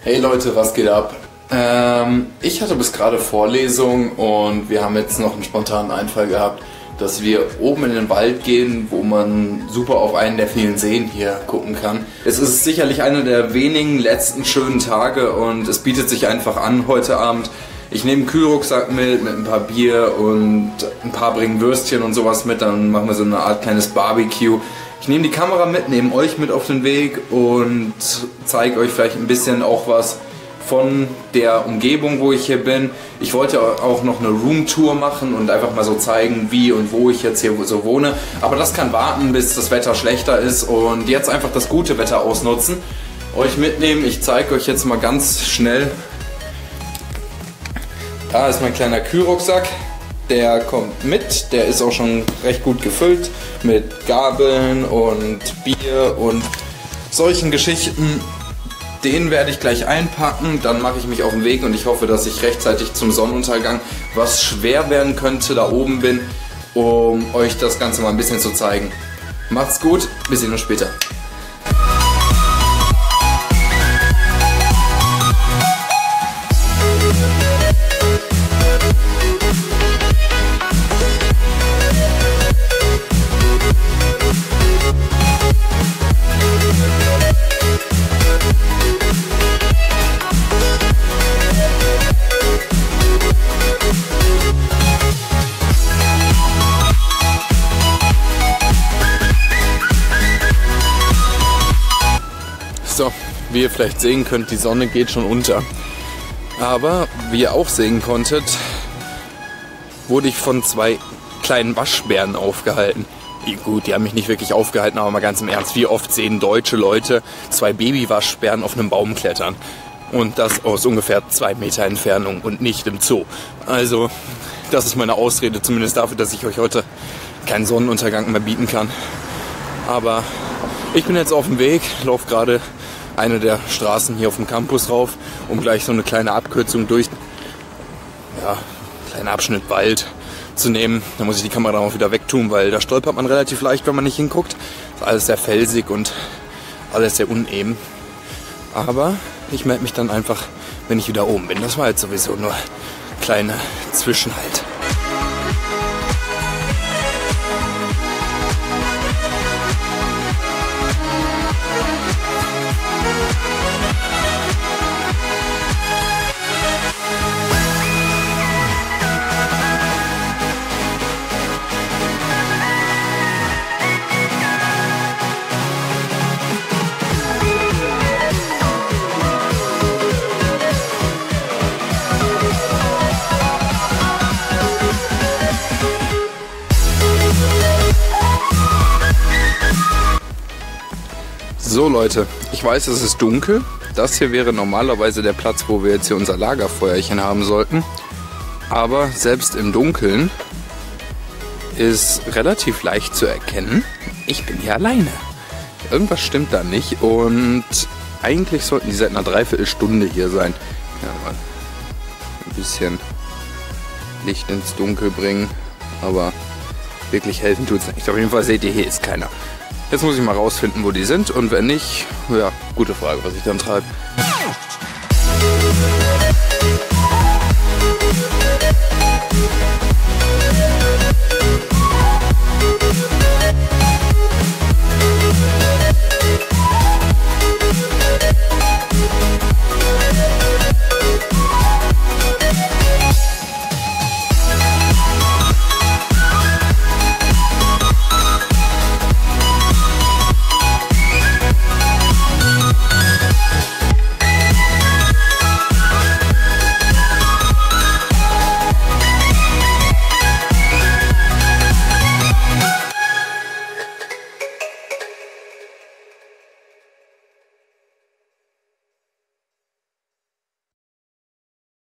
Hey Leute, was geht ab? Ich hatte bis gerade Vorlesung und wir haben jetzt noch einen spontanen Einfall gehabt, dass wir oben in den Wald gehen, wo man super auf einen der vielen Seen hier gucken kann. Es ist sicherlich einer der wenigen letzten schönen Tage und es bietet sich einfach an heute Abend. Ich nehme einen Kühlrucksack mit ein paar Bier und ein paar bringen Würstchen und sowas mit, dann machen wir so eine Art kleines Barbecue. Ich nehme die Kamera mit, nehme euch mit auf den Weg und zeige euch vielleicht ein bisschen auch was von der Umgebung, wo ich hier bin. Ich wollte auch noch eine Roomtour machen und einfach mal so zeigen, wie und wo ich jetzt hier so wohne. Aber das kann warten, bis das Wetter schlechter ist und jetzt einfach das gute Wetter ausnutzen. Euch mitnehmen, ich zeige euch jetzt mal ganz schnell. Da ist mein kleiner Kühlrucksack. Der kommt mit, der ist auch schon recht gut gefüllt mit Gabeln und Bier und solchen Geschichten. Den werde ich gleich einpacken, dann mache ich mich auf den Weg und ich hoffe, dass ich rechtzeitig zum Sonnenuntergang, was schwer werden könnte, da oben bin, um euch das Ganze mal ein bisschen zu zeigen. Macht's gut, wir sehen uns später. So, wie ihr vielleicht sehen könnt, die Sonne geht schon unter. Aber wie ihr auch sehen konntet, wurde ich von zwei kleinen Waschbären aufgehalten. Gut, die haben mich nicht wirklich aufgehalten, aber mal ganz im Ernst, wie oft sehen deutsche Leute zwei Babywaschbären auf einem Baum klettern? Und das aus ungefähr 2 Meter Entfernung und nicht im Zoo. Also, das ist meine Ausrede, zumindest dafür, dass ich euch heute keinen Sonnenuntergang mehr bieten kann. Aber ich bin jetzt auf dem Weg, laufe gerade eine der Straßen hier auf dem Campus rauf, um gleich so eine kleine Abkürzung durch, kleinen Abschnitt Wald zu nehmen. Da muss ich die Kamera dann auch wieder wegtun, weil da stolpert man relativ leicht, wenn man nicht hinguckt. Ist alles sehr felsig und alles sehr uneben. Aber ich melde mich dann einfach, wenn ich wieder oben bin. Das war jetzt sowieso nur kleine Zwischenhalt. So Leute, ich weiß, es ist dunkel. Das hier wäre normalerweise der Platz, wo wir jetzt hier unser Lagerfeuerchen haben sollten. Aber selbst im Dunkeln ist relativ leicht zu erkennen, ich bin hier alleine. Irgendwas stimmt da nicht und eigentlich sollten die seit einer Dreiviertelstunde hier sein. Ja, mal ein bisschen Licht ins Dunkel bringen, aber wirklich helfen tut es nicht. Auf jeden Fall seht ihr, hier ist keiner. Jetzt muss ich mal rausfinden, wo die sind und wenn nicht, ja, gute Frage, was ich dann treibe.